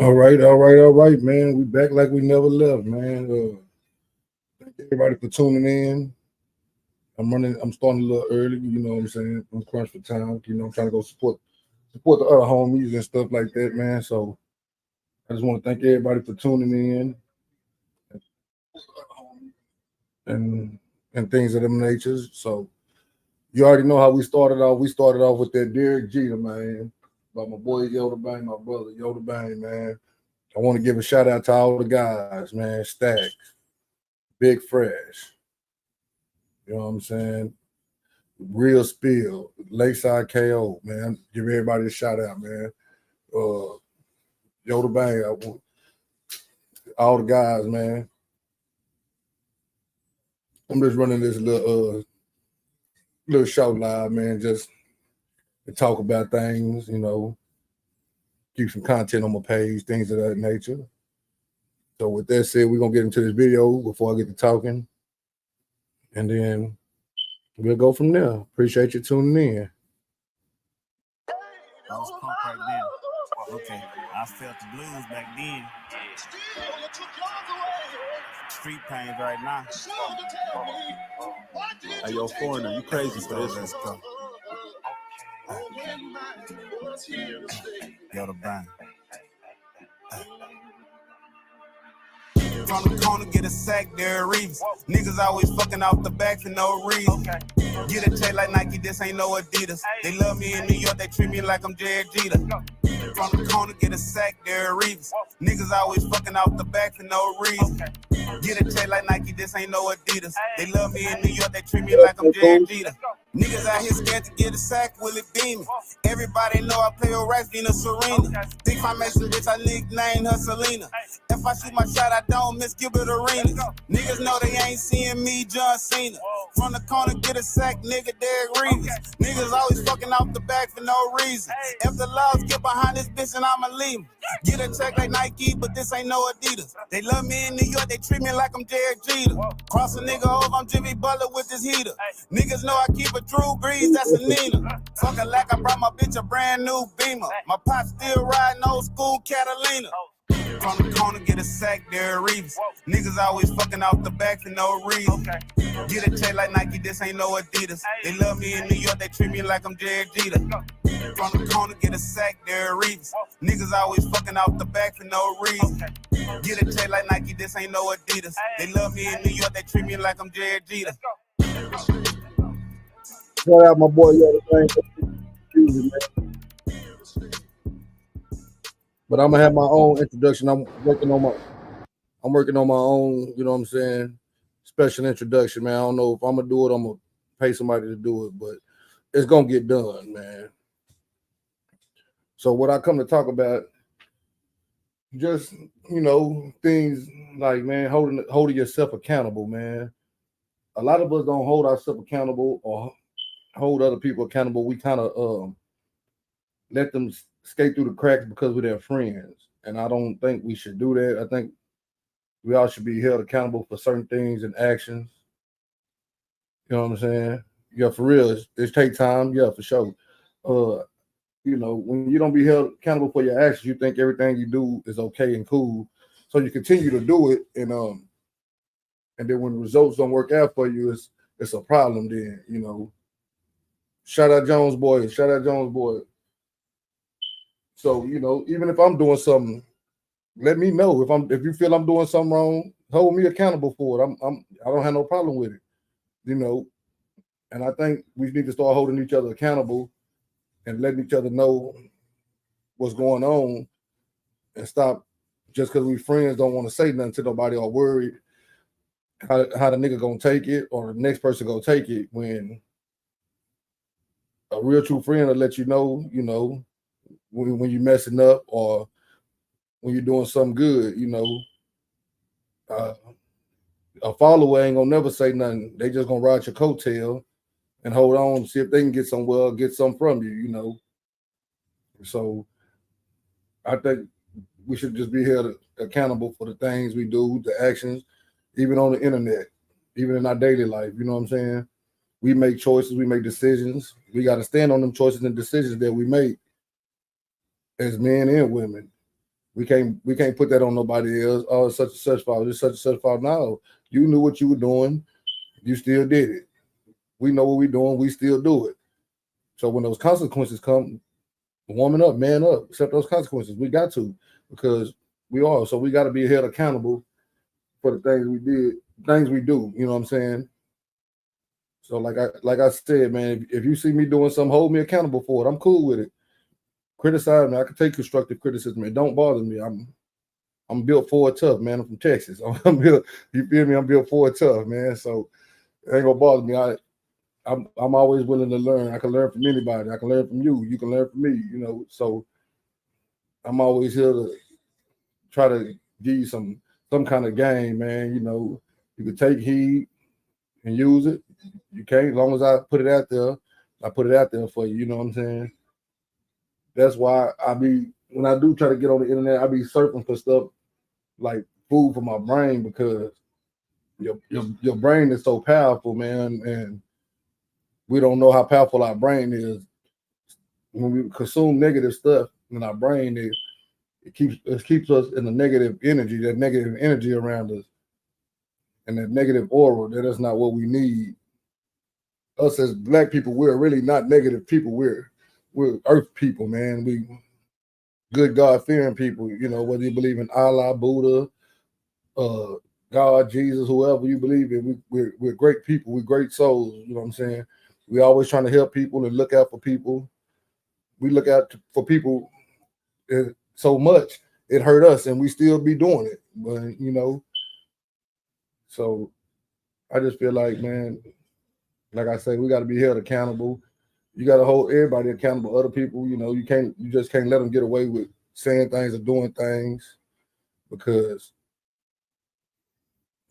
All right, man. We back like we never left, man. Thank everybody for tuning in. I'm starting a little early, you know what I'm saying? I'm crunched for time, I'm trying to go support the other homies and stuff like that, man. So I just want to thank everybody for tuning in and and things of them natures. So you already know how we started off. We started off with that Derek Jeter, man. By my boy Yoda Bang, my brother Yoda Bang, man. I want to give a shout out to all the guys, man. Stack, Big Fresh, you know what I'm saying? Real Spill, Lakeside KO, man. Give everybody a shout out, man. Uh, Yoda Bang, all the guys, man. I'm just running this little show live, man, just to talk about things, keep some content on my page, things of that nature. So with that said, we're gonna get into this video before I get to talking, and then we'll go from there. Appreciate you tuning in. I was pumped right then. Okay, I felt the blues back then. Street pains right now. Hey, yo, Foreigner, you crazy for this? Let's go. Yoda Bang. From the corner, get a sack, there Reeves. Niggas always fucking off the back for no reason. Get a check like Nike, this ain't no Adidas. They love me in New York, they treat me like I'm Jared Jeter. From the corner, get a sack, there Reeves. Niggas always fucking off the back for no reason. Get a check like Nike, this ain't no Adidas. They love me in New York, they treat me like I'm Jared Jeter. Niggas out here scared to get a sack, will it be me? Everybody know I play with rats, Venus Serena. Big formation bitch, I nicknamed her Selena. If I shoot my shot, I don't miss Gilbert Arenas. Niggas know they ain't seeing me, John Cena. From the corner, get a sack, nigga, Derek Reeves. Niggas always fucking off the back for no reason. If the laws get behind this bitch, and I'ma leave 'em. Get a check like Nike, but this ain't no Adidas. They love me in New York, they treat me like I'm Derek Jeter. Cross a nigga over, I'm Jimmy Butler with this heater. Niggas know I keep a Drew Brees, that's a Nina. Fuck a lack, I brought my bitch a brand new Beamer. My pop still riding old school Catalina. From the corner, get a sack, there Reeves. Niggas always fucking off the back for no reason. Get a check like Nike, this ain't no Adidas. They love me in New York, they treat me like I'm Jared Jeter. From the corner, get a sack, there Reeves. Niggas always fucking off the back for no reason. Get a check like Nike, this ain't no Adidas. They love me in New York, they treat me like I'm Jared Jeter. Shout out my boy Yoda Bang. But I'm gonna have my own introduction. I'm working on my own, you know what I'm saying, special introduction, man. I don't know if I'm gonna do it, I'm gonna pay somebody to do it, but it's gonna get done, man. So what I come to talk about, just things like, man, holding yourself accountable, man. A lot of us don't hold ourselves accountable or hold other people accountable. We kind of let them skate through the cracks because we're their friends. And I don't think we should do that. I think we all should be held accountable for certain things and actions. You know what I'm saying? Yeah, for real. It take time. Yeah, for sure. When you don't be held accountable for your actions, you think everything you do is okay and cool. So you continue to do it, and then when the results don't work out for you, it's a problem. Then shout out Jones boy. So even if I'm doing something, let me know. If you feel I'm doing something wrong, hold me accountable for it. I don't have no problem with it. And I think we need to start holding each other accountable and letting each other know what's going on, and stop just because we friends don't want to say nothing to nobody or worried how the nigga gonna take it or the next person gonna take it, when a real true friend will let you know, when you're messing up or when you're doing something good. A follower ain't gonna never say nothing. They just gonna ride your coattail and hold on, see if they can get some from you. So I think we should just be held accountable for the things we do, the actions, even on the internet, even in our daily life. You know what I'm saying? We make choices, we make decisions. We got to stand on them choices and decisions that we make as men and women. We can't put that on nobody else. Oh, it's such and such fault. It's such and such fault. No, you knew what you were doing. You still did it. We know what we're doing. We still do it. So when those consequences come, woman up, man up, accept those consequences. We got to, because we are. So we got to be held accountable for the things we did, things we do. You know what I'm saying? So like I said, man, if you see me doing something, hold me accountable for it. I'm cool with it. Criticize me. I can take constructive criticism. It don't bother me. I'm built for it tough, man. I'm from Texas. I'm built, you feel me? I'm built for it tough, man. So it ain't gonna bother me. I'm always willing to learn. I can learn from anybody. I can learn from you. You can learn from me, you know. So I'm always here to try to give you some kind of game, man. You know, you can take heed and use it. You can't, as long as I put it out there, I put it out there for you, you know what I'm saying? That's why when I do try to get on the internet, I be surfing for stuff like food for my brain, because your brain is so powerful, man, and we don't know how powerful our brain is. When we consume negative stuff in our brain, it keeps us in the negative energy, that negative energy around us, and that negative aura. That is not what we need. Us as Black people, we're really not negative people. We're earth people, man. We good God-fearing people, you know, whether you believe in Allah, Buddha, God, Jesus, whoever you believe in, we're great people. We're great souls, you know what I'm saying? We always trying to help people and look out for people. We look out for people so much, it hurt us, and we still be doing it. But, you know, so I just feel like, man, like I say, we got to be held accountable. You got to hold everybody accountable. Other people, you know, you just can't let them get away with saying things or doing things, because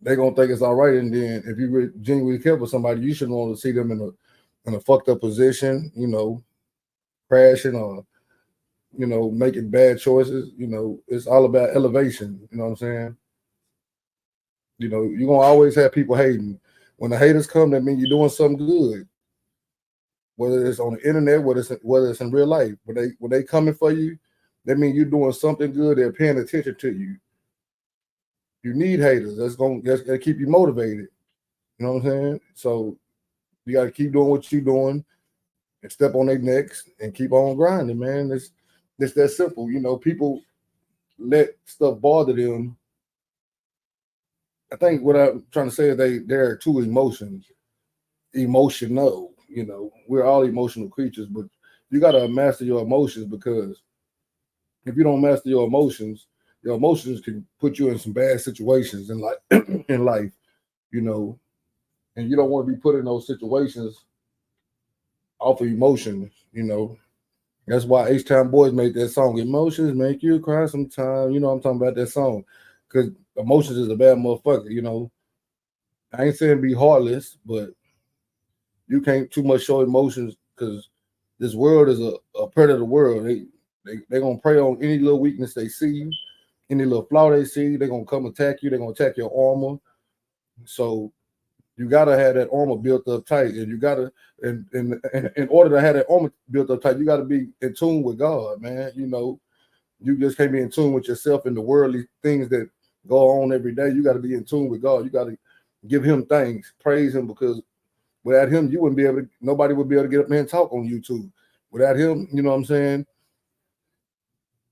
they're gonna think it's all right. And then if you genuinely care for somebody, you shouldn't want to see them in a fucked up position, you know, crashing or, you know, making bad choices. You know, it's all about elevation. You know what I'm saying? You know, you're gonna always have people hating. When the haters come, that means you're doing something good. Whether it's on the internet, whether it's in real life, when they coming for you, that means you're doing something good. They're paying attention to you. You need haters. That's gonna keep you motivated. You know what I'm saying? So you got to keep doing what you're doing and step on their necks and keep on grinding, man. It's that simple. You know, people let stuff bother them. I think what I'm trying to say is there are two emotions. Emotional, you know, we're all emotional creatures, but you got to master your emotions, because if you don't master your emotions can put you in some bad situations in life, you know, and you don't want to be put in those situations off of emotions, you know. That's why H-Town Boys made that song, Emotions Make You Cry Sometimes. You know I'm talking about that song, because emotions is a bad motherfucker, you know. I ain't saying be heartless, but you can't too much show emotions, because this world is a predator world. They gonna prey on any little weakness they see, any little flaw they see. They're gonna come attack you. They're gonna attack your armor. So you gotta have that armor built up tight, and you gotta, in order to have that armor built up tight, you gotta be in tune with God, man. You know, you just can't be in tune with yourself and the worldly things that go on every day. You gotta be in tune with God. You gotta give Him thanks, praise Him, because without Him, you wouldn't be able to. Nobody would be able to get up there and talk on YouTube. Without Him, you know what I'm saying,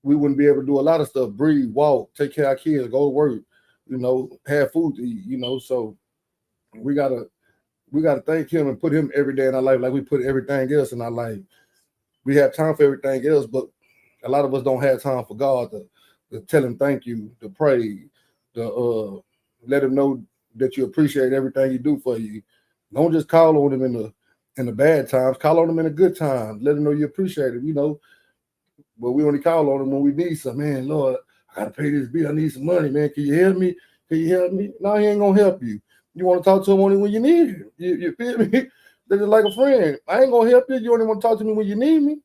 we wouldn't be able to do a lot of stuff. Breathe, walk, take care of our kids, go to work, you know, have food to eat, you know. So we gotta thank Him and put Him every day in our life, like we put everything else in our life. We have time for everything else, but a lot of us don't have time for God to tell Him thank you, to pray, to let Him know that you appreciate everything He do for you. Don't just call on Him in the bad times. Call on Him in the good times. Let Him know you appreciate Him, you know. But we only call on Him when we need something. Man, Lord, I gotta pay this bill. I need some money, man. Can you help me? Can you help me? No, He ain't gonna help you. You want to talk to Him only when you need Him. You feel me? They're just like a friend. I ain't gonna help you. You only want to talk to me when you need me.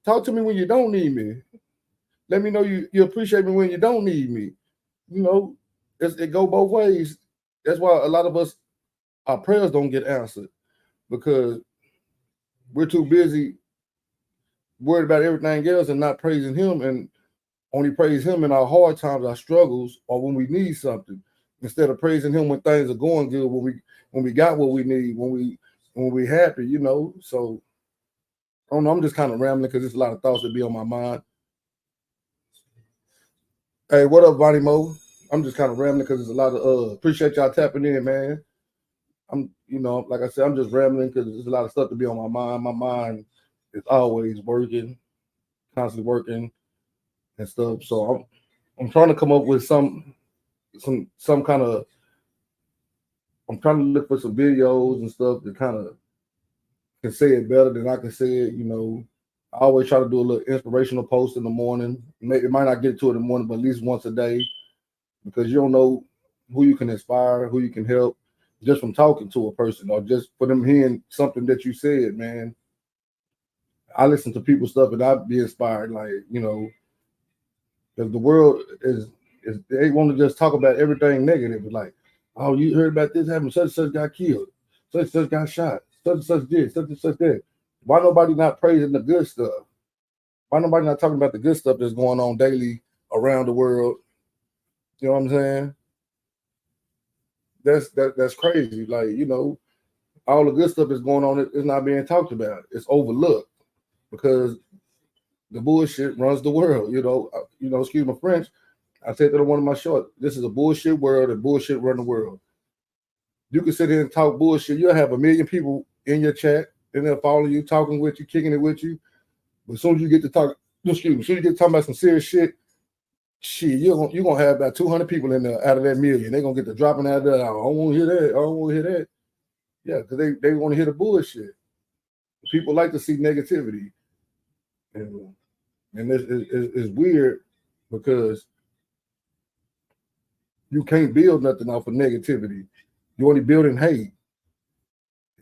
Talk to me when you don't need me. Let me know you appreciate me when you don't need me. You know, it go both ways. That's why a lot of us, our prayers don't get answered, because we're too busy worried about everything else and not praising Him. And only praise him in our hard times, our struggles, or when we need something, instead of praising him when things are going good, when we got what we need, when we happy, you know. So I don't know, I'm just kind of rambling because there's a lot of thoughts that be on my mind. Hey, what up, Vonnie Mo? I'm just kind of rambling because there's a lot of appreciate y'all tapping in, man. I'm, you know, like I said, I'm just rambling because there's a lot of stuff to be on my mind. My mind is always working, constantly working and stuff. So I'm trying to come up with some kind of. I'm trying to look for some videos and stuff that kind of can say it better than I can say it. You know, I always try to do a little inspirational post in the morning. It might not get to it in the morning, but at least once a day, because you don't know who you can inspire, who you can help, just from talking to a person or just for them hearing something that you said, man. I listen to people's stuff and I'd be inspired, like, you know, because the world is they want to just talk about everything negative. Like, oh, you heard about this happened, such and such got killed, such and such got shot, such and such did, such and such that. Why nobody not praising the good stuff? Why nobody not talking about the good stuff that's going on daily around the world? You know what I'm saying? That's crazy. Like, you know, all the good stuff that's going on is not being talked about. It's overlooked because the bullshit runs the world. You know, excuse my French. I said that on one of my shorts. This is a bullshit world, and bullshit run the world. You can sit here and talk bullshit. You'll have 1 million people in your chat, and they'll follow you, talking with you, kicking it with you. But as soon as you get to talk, excuse me, as soon as you get to talking about some serious shit, you're gonna have about 200 people in there out of that million. They're gonna get the dropping out of there. I don't want to hear that. I don't want to hear that. Yeah, because they want to hear the bullshit. People like to see negativity, and it's weird because you can't build nothing off of negativity. You're only building hate,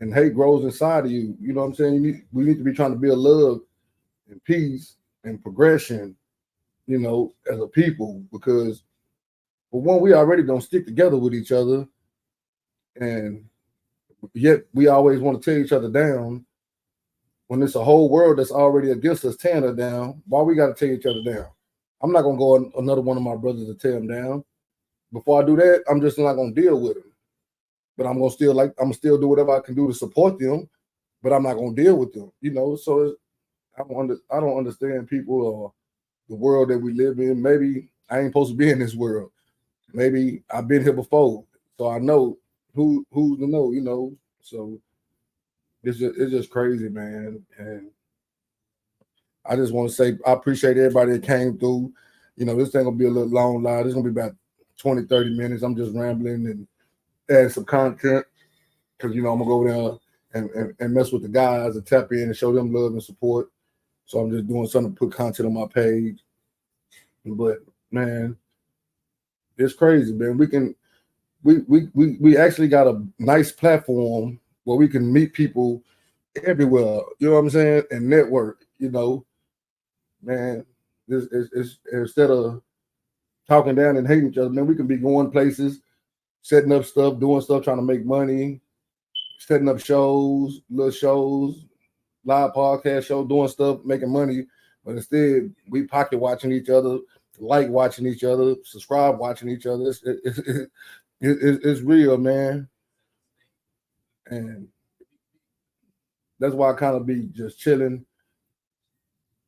and hate grows inside of you. You know what I'm saying? We need to be trying to build love and peace and progression, you know, as a people, because for one, we already don't stick together with each other, and yet we always want to tear each other down when it's a whole world that's already against us tearing us down. Why we got to tear each other down? I'm not gonna go on another one of my brothers to tear them down. Before I do that, I'm just not gonna deal with them. But I'm gonna still do whatever I can do to support them, but I'm not gonna deal with them. You know, so I don't understand people or the world that we live in. Maybe I ain't supposed to be in this world. Maybe I've been here before, so I know who's to know. You know, so it's just crazy, man. And I just want to say I appreciate everybody that came through. You know, this thing gonna be a little long live. It's gonna be about 20, 30 minutes. I'm just rambling and adding some content because, you know, I'm gonna go there and mess with the guys and tap in and show them love and support. So I'm just doing something to put content on my page. But man, it's crazy, man. We actually got a nice platform where we can meet people everywhere. You know what I'm saying? And network. You know, man. This is instead of talking down and hating each other, man, we can be going places, setting up stuff, doing stuff, trying to make money, setting up shows, little shows, live podcast show, doing stuff, making money. But instead, we pocket watching each other, like watching each other, subscribe watching each other. It's real, man. And that's why I kind of be just chilling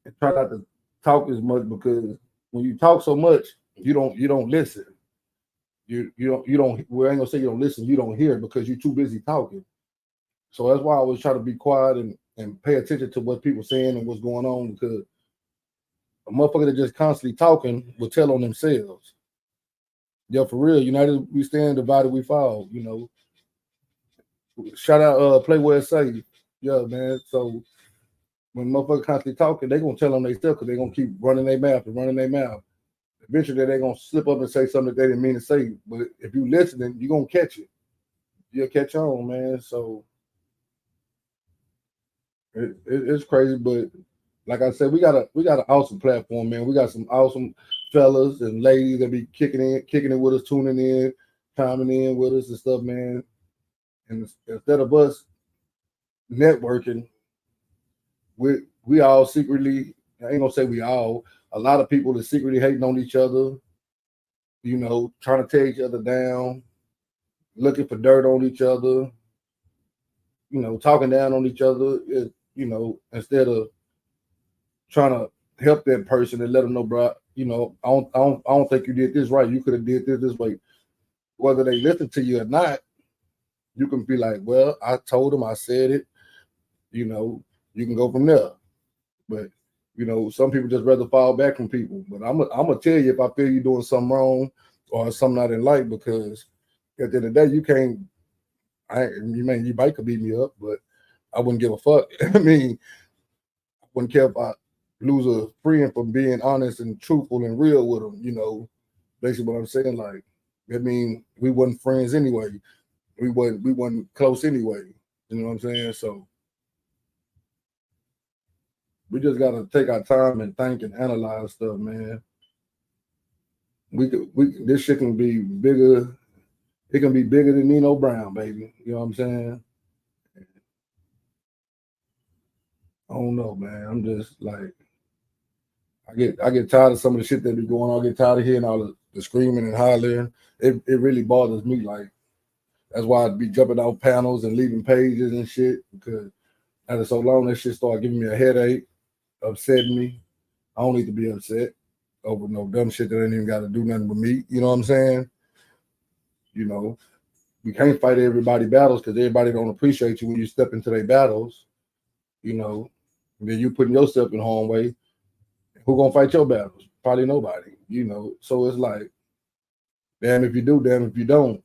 and try not to talk as much, because when you talk so much, you don't listen. You don't. We ain't gonna say you don't listen. You don't hear because you're too busy talking. So that's why I always try to be quiet and pay attention to what people saying and what's going on, because a motherfucker that just constantly talking will tell on themselves. Yeah, for real. United we stand, divided we fall. You know. Shout out, play where it's safe. Yeah, man. So when motherfuckers constantly talking, they gonna tell on themselves because they gonna keep running their mouth and running their mouth. Eventually, they're gonna slip up and say something that they didn't mean to say. But if you listening, you're gonna catch it. You'll catch on, man. So it's crazy, but like I said, we got an awesome platform, man. We got some awesome fellas and ladies that be kicking it with us, tuning in, chiming in with us and stuff, man. And instead of us networking, we all secretly, I ain't gonna say we all, a lot of people are secretly hating on each other, you know, trying to tear each other down, looking for dirt on each other, you know, talking down on each other, you know, instead of trying to help that person and let them know, bro, you know, I don't think you did this right. You could have did this way. Whether they listen to you or not, you can be like, well, I told them, I said it, you know, you can go from there. But, you know, some people just rather fall back from people. But I'm gonna tell you if I feel you're doing something wrong or something not in light, because at the end of the day, you can't, you might could beat me up, but I wouldn't give a fuck. I mean, I wouldn't care if I lose a friend for being honest and truthful and real with them, you know, basically what I'm saying. Like, I mean, we wasn't friends anyway. We wasn't close anyway. You know what I'm saying? So we just gotta take our time and think and analyze stuff, man. This shit can be bigger. It can be bigger than Nino Brown, baby. You know what I'm saying? I don't know, man. I'm just like, I get tired of some of the shit that be going on. I get tired of hearing all the screaming and hollering. It really bothers me. Like, that's why I'd be jumping off panels and leaving pages and shit, because after so long, that shit started giving me a headache, upsetting me. I don't need to be upset over no dumb shit that ain't even got to do nothing with me. You know what I'm saying? You know, we can't fight everybody battles because everybody don't appreciate you when you step into their battles. You know, and then you putting yourself in harm's way. Who gonna fight your battles? Probably nobody. You know, so it's like, damn if you do, damn if you don't.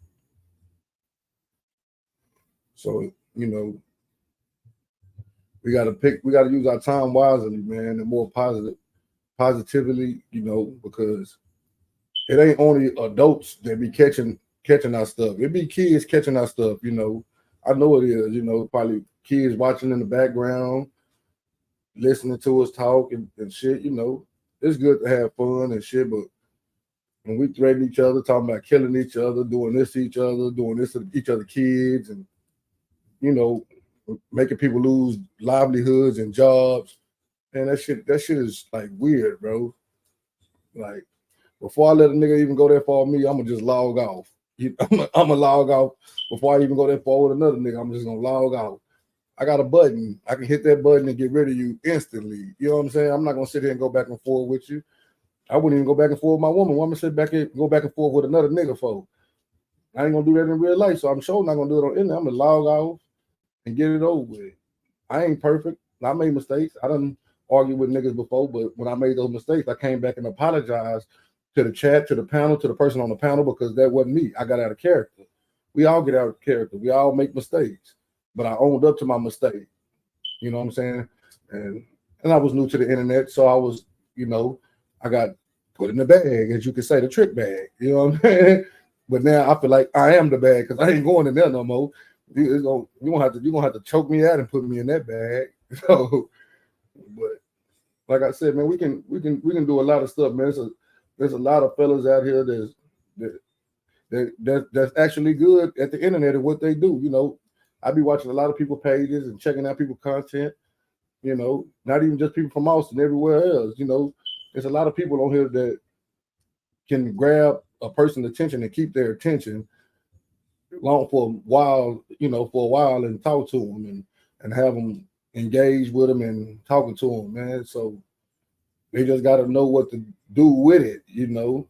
So, you know, we gotta use our time wisely, man, and more positively, you know, because it ain't only adults that be catching our stuff. It be kids catching our stuff, you know. I know it is, you know, probably kids watching in the background, listening to us talk and shit, you know. It's good to have fun and shit, but when we threaten each other, talking about killing each other, doing this to each other, doing this to each other kids, and, you know, making people lose livelihoods and jobs, and that shit is like weird, bro. Like, before I let a nigga even go that far with me, I'm gonna just log off. I'm gonna log off before I even go that far with another nigga. I'm just gonna log off. I got a button. I can hit that button and get rid of you instantly. You know what I'm saying? I'm not gonna sit here and go back and forth with you. I wouldn't even go back and forth with my woman. Woman sit back and go back and forth with another nigga for. I ain't gonna do that in real life, so I'm sure not gonna do it on internet. I'm gonna log off and get it over with. I ain't perfect. I made mistakes. I done argued with niggas before, but when I made those mistakes, I came back and apologized to the chat, to the panel, to the person on the panel, because that wasn't me. I got out of character. We all get out of character. We all make mistakes, but I owned up to my mistake. You know what I'm saying? And I was new to the internet, so I was, you know, I got put in the bag, as you could say, the trick bag. You know what I'm saying? But now I feel like I am the bag because I ain't going in there no more. You're gonna have to choke me out and put me in that bag. So, but like I said, man, we can do a lot of stuff, man. There's a lot of fellas out here that's actually good at the internet and what they do. You know, I be watching a lot of people pages and checking out people content. You know, not even just people from Austin, everywhere else. You know, there's a lot of people on here that can grab a person's attention and keep their attention for a while, and talk to them and have them engage with them and talking to them, man. So they just got to know what to do with it, you know,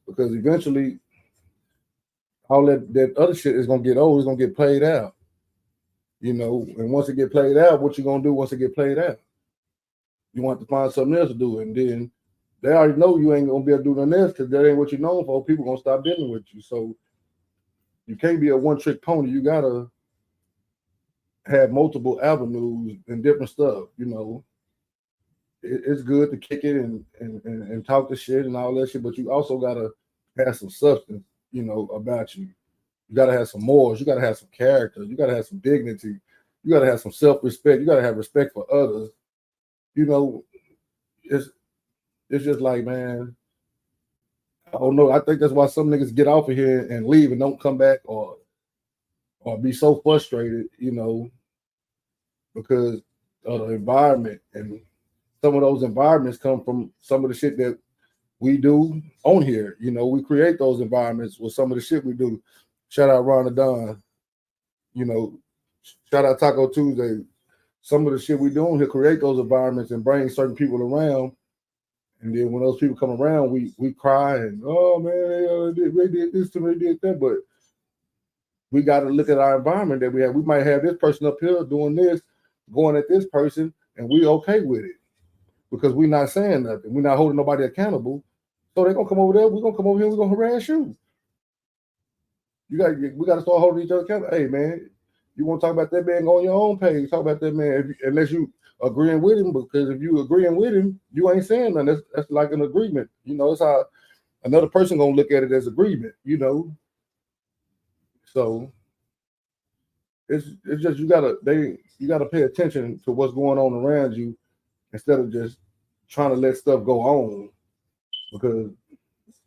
because eventually all that other shit is gonna get old. It's gonna get played out, you know. And once it get played out, what you gonna do once it get played out? You want to find something else to do, and then they already know you ain't gonna be able to do nothing else because that ain't what you're known for. People gonna stop dealing with you. So you can't be a one-trick pony. You gotta have multiple avenues and different stuff. You know, it's good to kick it and talk the shit and all that shit, but you also gotta have some substance, you know, about you. You gotta have some morals. You gotta have some character. You gotta have some dignity. You gotta have some self-respect. You gotta have respect for others. You know, it's just like, man, I don't know. I think that's why some niggas get off of here and leave and don't come back or be so frustrated, you know, because of the environment. And some of those environments come from some of the shit that we do on here. You know, we create those environments with some of the shit we do. Shout out Ron and Don. You know, shout out Taco Tuesday. Some of the shit we doing here create those environments and bring certain people around. And then when those people come around, we cry and, oh man, they did this to me, they did that. But we got to look at our environment that we have. We might have this person up here doing this, going at this person, and we okay with it because we're not saying nothing. We're not holding nobody accountable. So they're gonna come over there. We're gonna come over here. We're gonna harass you. We got to start holding each other accountable. Hey man, you want to talk about that man? Go on your own page. Talk about that man unless you agreeing with him. Because if you agreeing with him, you ain't saying nothing. That's like an agreement. You know, it's how another person gonna look at it as agreement. You know. So it's just you gotta pay attention to what's going on around you instead of just trying to let stuff go on, because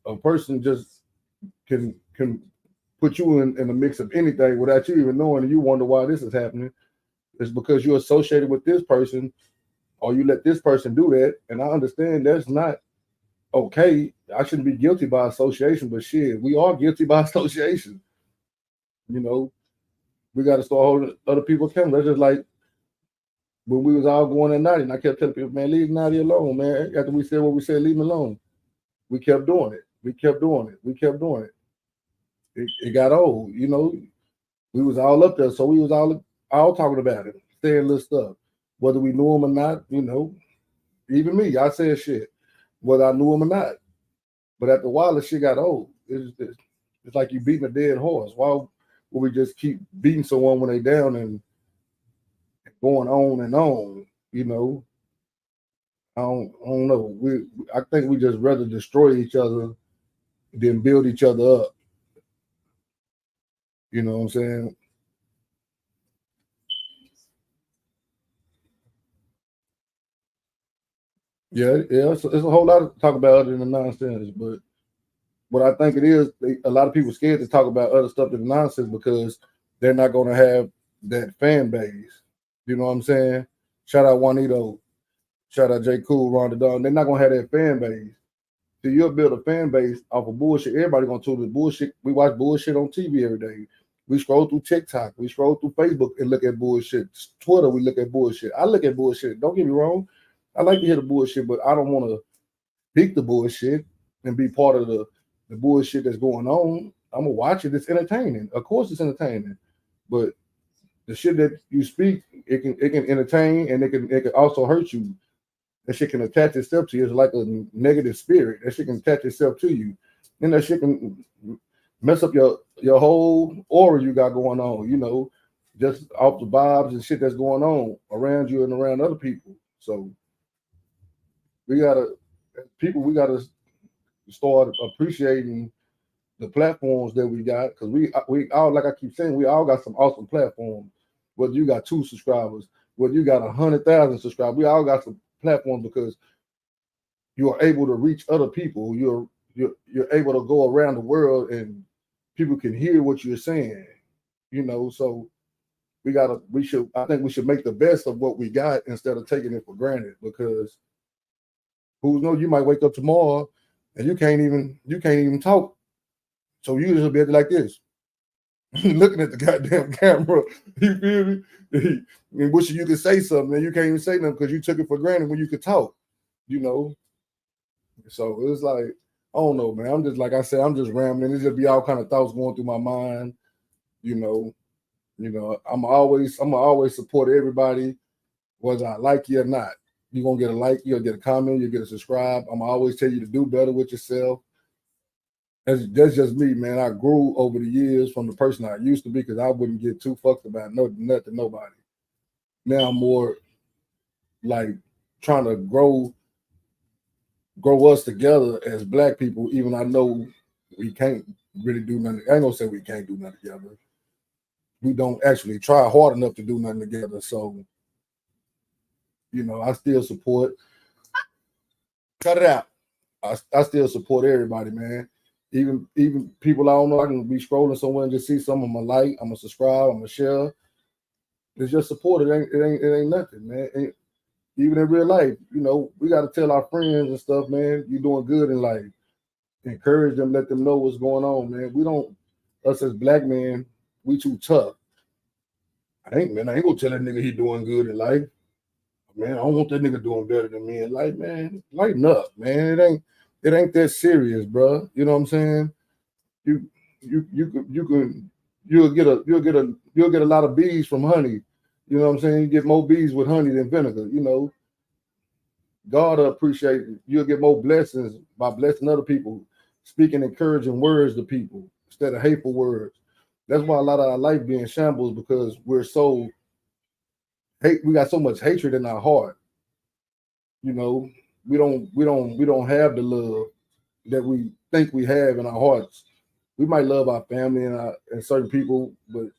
a person just can put you in the mix of anything without you even knowing, and you wonder why this is happening. It's because you're associated with this person or you let this person do that. And I understand that's not okay. I shouldn't be guilty by association, but shit, we are guilty by association. You know, we got to start holding other people accountable. That's just like when we was all going at Naughty, and I kept telling people, man, leave Naughty alone, man. After we said what we said, leave him alone. We kept doing it. We kept doing it. It got old, you know. We was all up there, so we was all talking about it, saying little stuff. Whether we knew him or not, you know. Even me, I said shit, whether I knew him or not. But after a while, the shit got old. It's like you beating a dead horse. Why would we just keep beating someone when they down and going on and on? You know, I don't know. I think we just rather destroy each other than build each other up. You know what I'm saying? Yeah. It's a whole lot to talk about other than the nonsense, but what I think it is, a lot of people scared to talk about other stuff than nonsense because they're not going to have that fan base. You know what I'm saying? Shout out Juanito. Shout out J. Cool, Ron the Don. They're not going to have that fan base. So you'll build a fan base off of bullshit. Everybody going to tune the bullshit. We watch bullshit on TV every day. We scroll through TikTok. We scroll through Facebook and look at bullshit. Twitter, we look at bullshit. I look at bullshit. Don't get me wrong. I like to hear the bullshit, but I don't want to pick the bullshit and be part of the bullshit that's going on. I'm gonna watch it. It's entertaining. Of course, it's entertaining, but the shit that you speak, it can entertain and it can also hurt you. That shit can attach itself to you. It's like a negative spirit. That shit can attach itself to you, and that shit can mess up your whole aura you got going on. You know, just off the vibes and shit that's going on around you and around other people. So we gotta start appreciating the platforms that we got, because we all, like I keep saying, we all got some awesome platforms. Whether you got 2 subscribers, whether you got 100,000 subscribers, we all got some platforms because you are able to reach other people. You're able to go around the world and people can hear what you're saying. You know, so I think we should make the best of what we got instead of taking it for granted, because who knows, you might wake up tomorrow and you can't even talk. So you just be like this, looking at the goddamn camera. You feel me? And wishing you could say something, and you can't even say nothing because you took it for granted when you could talk. You know. So it's like, I don't know, man. I'm just, like I said, I'm just rambling. It just be all kind of thoughts going through my mind. You know. I'm always support everybody, whether I like you or not. You're gonna get a like, you'll get a comment, you'll get a subscribe. I'm always tell you to do better with yourself. That's just me, man. I grew over the years from the person I used to be, because I wouldn't get too fucked about nothing, nobody. Now I'm more like trying to grow us together as Black people, even I know we can't really do nothing. I ain't gonna say we can't do nothing together. We don't actually try hard enough to do nothing together. So, you know, I still support. Cut it out. I still support everybody, man. Even people I don't know, I can be scrolling somewhere and just see something I'm gonna like, I'm gonna subscribe, I'm gonna share. It's just support. It ain't nothing, man. even in real life, you know, we got to tell our friends and stuff, man, you're doing good in life. Encourage them, let them know what's going on, man. We don't, us as black men, we too tough. I ain't gonna tell that nigga he doing good in life. Man, I don't want that nigga doing better than me in life, man. Lighten up, man. It ain't that serious, bro. You know what I'm saying? You'll get a lot of bees from honey. You know what I'm saying? You get more bees with honey than vinegar, you know. God will appreciate it. You'll get more blessings by blessing other people, speaking encouraging words to people instead of hateful words. That's why a lot of our life being shambles, because we're so we got so much hatred in our heart. You know, we don't have the love that we think we have in our hearts. We might love our family and certain people, but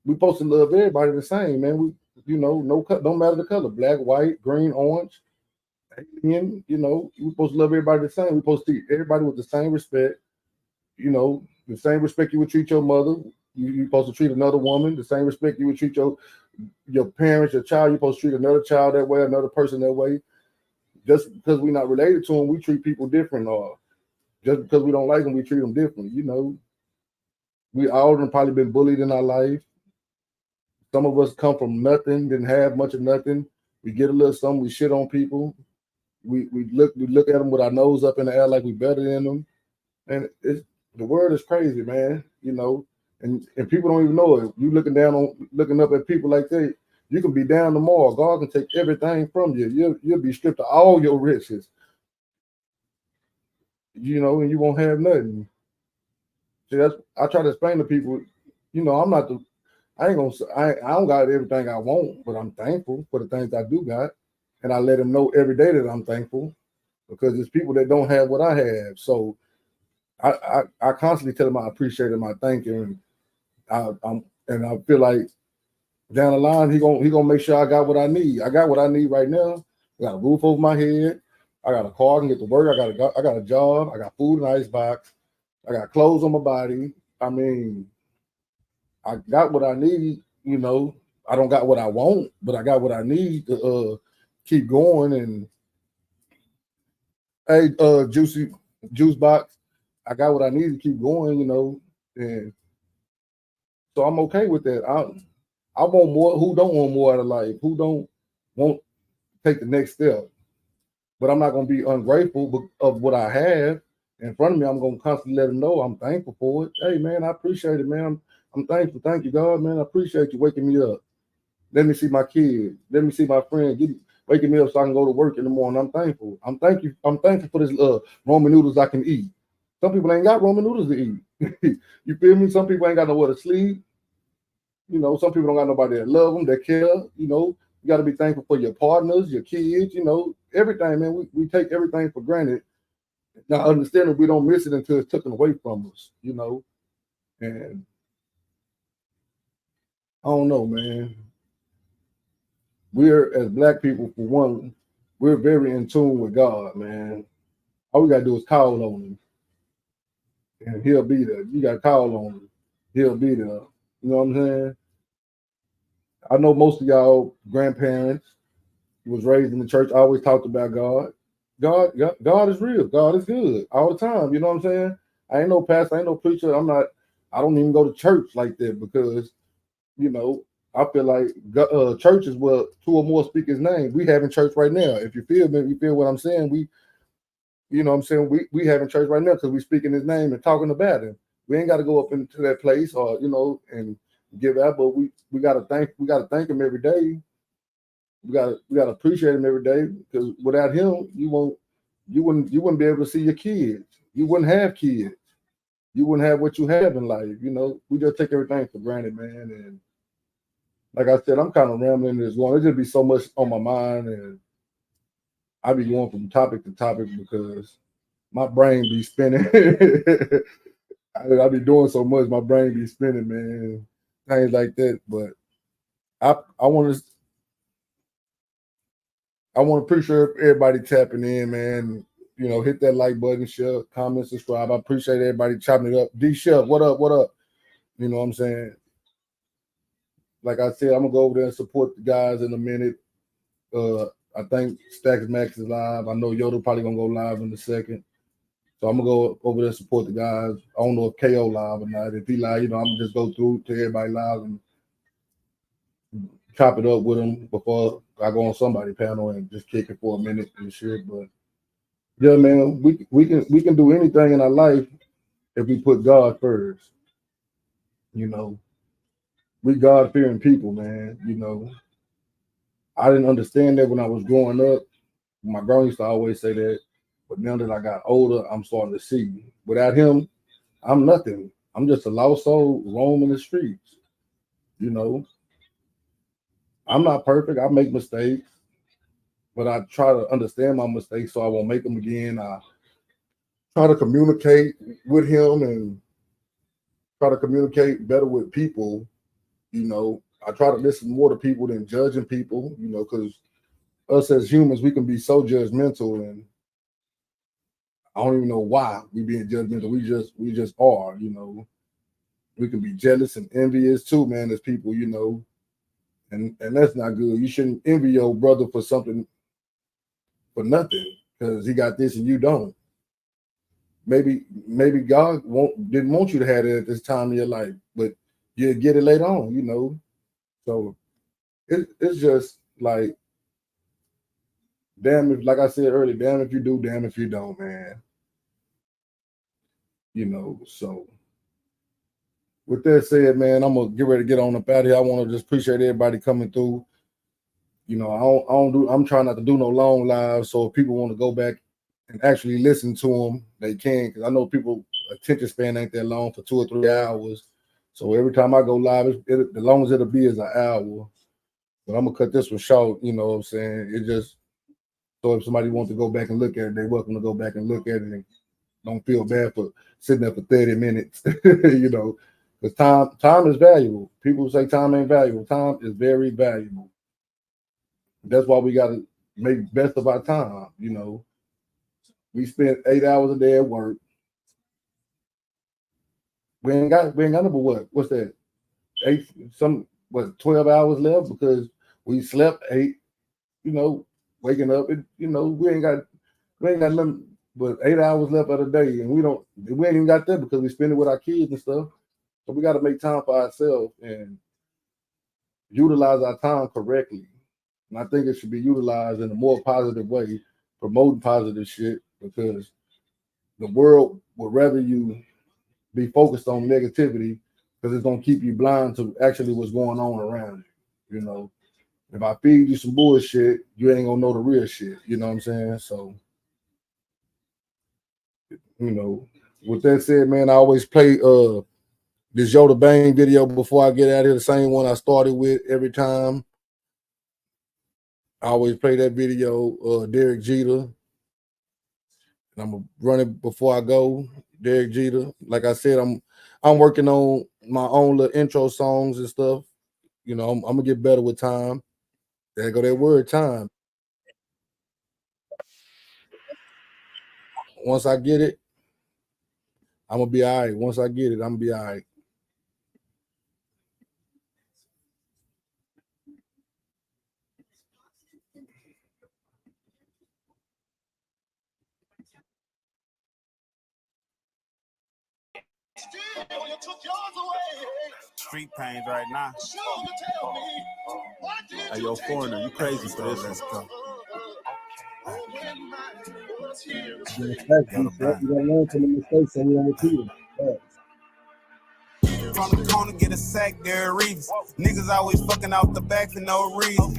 we're supposed to love everybody the same, man. We, you know, don't matter the color, black, white, green, orange, alien, you know, we're supposed to love everybody the same. We're supposed to treat everybody with the same respect, you know, the same respect you would treat your mother. You're supposed to treat another woman the same respect you would treat your parents, your child. You're supposed to treat another child that way, another person that way. Just because we're not related to them, we treat people different, or just because we don't like them, we treat them different. You know, we all have probably been bullied in our life. Some of us come from nothing, didn't have much of nothing. We get a little something, we shit on people. We look at them with our nose up in the air like we better than them. And the world is crazy, man. You know, and people don't even know it. You looking up at people like that, you can be down tomorrow. God can take everything from you. You'll be stripped of all your riches. You know, and you won't have nothing. See, I try to explain to people, you know, I don't got everything I want, but I'm thankful for the things I do got. And I let them know every day that I'm thankful, because there's people that don't have what I have. So I constantly tell them I appreciate them, I thank him. And I feel like down the line he gonna make sure I got what I need. I got what I need right now. I got a roof over my head. I got a car, I can get to work. I got a job. I got food in the icebox. I got clothes on my body. I mean, I got what I need. You know, I don't got what I want, but I got what I need to keep going. And hey, juice box, I got what I need to keep going. You know, and so I'm okay with that. I want more. Who don't want more out of life? Who don't want to take the next step? But I'm not going to be ungrateful of what I have in front of me. I'm going to constantly let them know I'm thankful for it. Hey, man, I appreciate it, man. I'm thankful. Thank you, God, man. I appreciate you waking me up. Let me see my kids. Let me see my friends. Waking me up so I can go to work in the morning. I'm thankful. I'm thankful for this ramen noodles I can eat. Some people ain't got ramen noodles to eat. You feel me? Some people ain't got nowhere to sleep. You know, some people don't got nobody that love them, that care. You know, you got to be thankful for your partners, your kids, you know, everything, man. We take everything for granted. Now, understanding we don't miss it until it's taken away from us, you know. And I don't know, man. We're, as black people, for one, we're very in tune with God, man. All we got to do is call on him, and he'll be there. You got to call on him. He'll be there. You know what I'm saying? I know most of y'all grandparents was raised in the church, always talked about God. God is real. God is good all the time. You know what I'm saying? I ain't no pastor, I ain't no preacher. I don't even go to church like that, because, you know, I feel like church is where two or more speak his name. We having church right now. If you feel me, you feel what I'm saying. You know what I'm saying? We having church right now because we speaking his name and talking about him. We ain't got to go up into that place or, you know, and give out, but we gotta thank him every day. We gotta appreciate him every day, because without him, you wouldn't be able to see your kids. You wouldn't have kids. You wouldn't have what you have in life. You know, we just take everything for granted, man. And like I said, I'm kind of rambling this one. It just be so much on my mind, and I be going from topic to topic because my brain be spinning. I be doing so much, my brain be spinning, man. Things like that. But I want to appreciate everybody tapping in, man. You know, hit that like button, share, comment, subscribe. I appreciate everybody chopping it up. D Chef, what up? What up? You know what I'm saying? Like I said, I'm gonna go over there and support the guys in a minute. I think Stacks Max is live. I know Yoda probably gonna go live in a second. So I'm gonna go over there and support the guys. I don't know if KO live or not. If he live, I'm gonna just go through to everybody live and chop it up with them before I go on somebody's panel and just kick it for a minute and shit. But yeah, man, we can do anything in our life if we put God first. We God-fearing people, man. I didn't understand that when I was growing up. My grandma used to always say that, but now that I got older, I'm starting to see. Without him, I'm nothing. I'm just a lost soul roaming the streets. I'm not perfect. I make mistakes, but I try to understand my mistakes so I won't make them again. I try to communicate with him and try to communicate better with people. I try to listen more to people than judging people, because us as humans, we can be so judgmental, and I don't even know why we being judgmental. We just are, We can be jealous and envious too, man, as people, and that's not good. You shouldn't envy your brother for something, for nothing, because he got this and you don't. Maybe God didn't want you to have it at this time of your life, but you'll get it later on, So it's just like, damn if, like I said earlier, damn if you do, damn if you don't, man. So with that said, man, I'm gonna get ready to get on up out here. I want to just appreciate everybody coming through. I'm trying not to do no long lives, so if people want to go back and actually listen to them, they can, because I know people attention span ain't that long for 2 or 3 hours. So every time I go live, the longest it'll be is an hour. But I'm gonna cut this one short, you know what I'm saying? It just, so if somebody wants to go back and look at it, they're welcome to go back and look at it, and don't feel bad for sitting there for 30 minutes, because time is valuable. People say time ain't valuable. Time is very valuable. That's why we got to make best of our time. We spend 8 hours a day at work. We ain't got number what's that? 12 hours left because we slept 8. Waking up, we ain't got nothing but 8 hours left of the day, and we ain't even got that because we spend it with our kids and stuff. So we got to make time for ourselves and utilize our time correctly. And I think it should be utilized in a more positive way, promoting positive shit, because the world would rather you be focused on negativity, because it's going to keep you blind to actually what's going on around you. If I feed you some bullshit, you ain't going to know the real shit. You know what I'm saying? So, with that said, man, I always play this Yoda Bang video before I get out of here, the same one I started with every time. I always play that video, Derek Jeter. And I'm gonna run it before I go. Derek Jeter. Like I said, I'm working on my own little intro songs and stuff. I'm gonna get better with time. There go that word, time. Once I get it, I'm gonna be all right. Once I get it, I'm gonna be all right. Street pains right now. Hey, yo, foreigner, you crazy for this. Let's go. You gotta learn from the mistakes and we don't repeat them. From the corner, get a sack, Derek Reeves. Niggas always fucking out the back for no reason.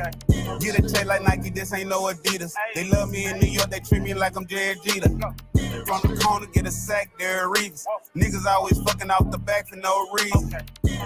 Get a check like Nike, this ain't no Adidas. They love me in New York, they treat me like I'm Jared Jeter. From the corner, get a sack, Derek Reeves. Niggas always fucking out the back for no reason.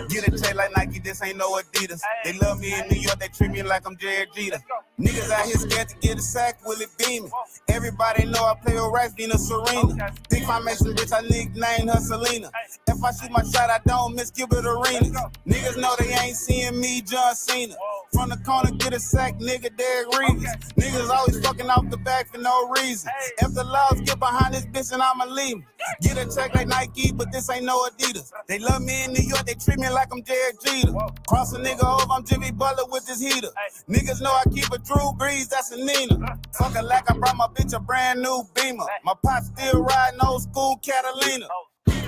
Get a check like Nike, this ain't no Adidas. They love me in New York, they treat me like I'm Jared Jeter. Niggas out here scared to get a sack, will it be me? Everybody know I play with Rice, Dina Serena. Big Formation bitch, I nicknamed her Selena. If I shoot my shot, I don't miss Gilbert Arenas. Niggas know they ain't seeing me, John Cena. From the corner, get a sack, nigga, Derek Reeves. Niggas always fucking off the back for no reason. If the laws get behind this bitch, and I'ma leave 'em. Get a check like Nike, but this ain't no Adidas. They love me in New York, they treat me like I'm Jared Jeter. Cross a nigga over, I'm Jimmy Butler with this heater. Niggas know I keep a Drew Brees, that's a Nina. Fuck it like I brought my bitch a brand new Beamer. My pop still riding old school Catalina.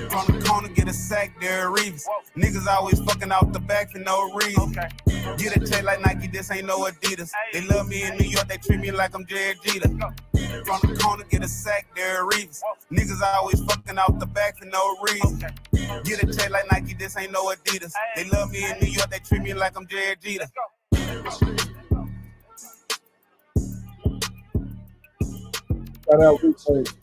From the corner, get a sack, Derek Reeves. Niggas always fucking off the back for no reason. Get a check like Nike, this ain't no Adidas. They love me in New York, they treat me like I'm Jared Jeter. From the corner, get a sack, Derek Reeves. Niggas always fucking off the back for no reason. Get a check like Nike, this ain't no Adidas. They love me in New York, they treat me like I'm Jared Jeter. Shout out Replay.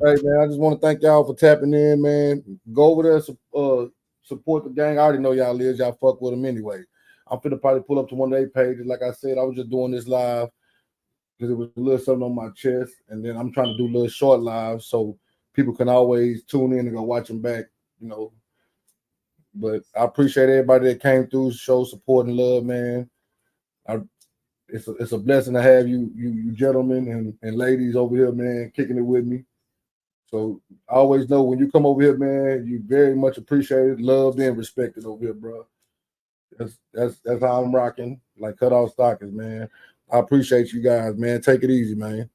Hey man, I just want to thank y'all for tapping in, man. Go over there, support the gang. I already know y'all lives, y'all fuck with them anyway. I'm finna probably pull up to one of their pages. Like I said, I was just doing this live because it was a little something on my chest, and then I'm trying to do little short lives so people can always tune in and go watch them back, you know. But I appreciate everybody that came through, show support and love, man. It's a blessing to have you gentlemen and ladies over here, man, kicking it with me. So I always know when you come over here, man, you very much appreciated, loved, and respected over here, bro. That's how I'm rocking, like cut off stockings, man. I appreciate you guys, man. Take it easy, man.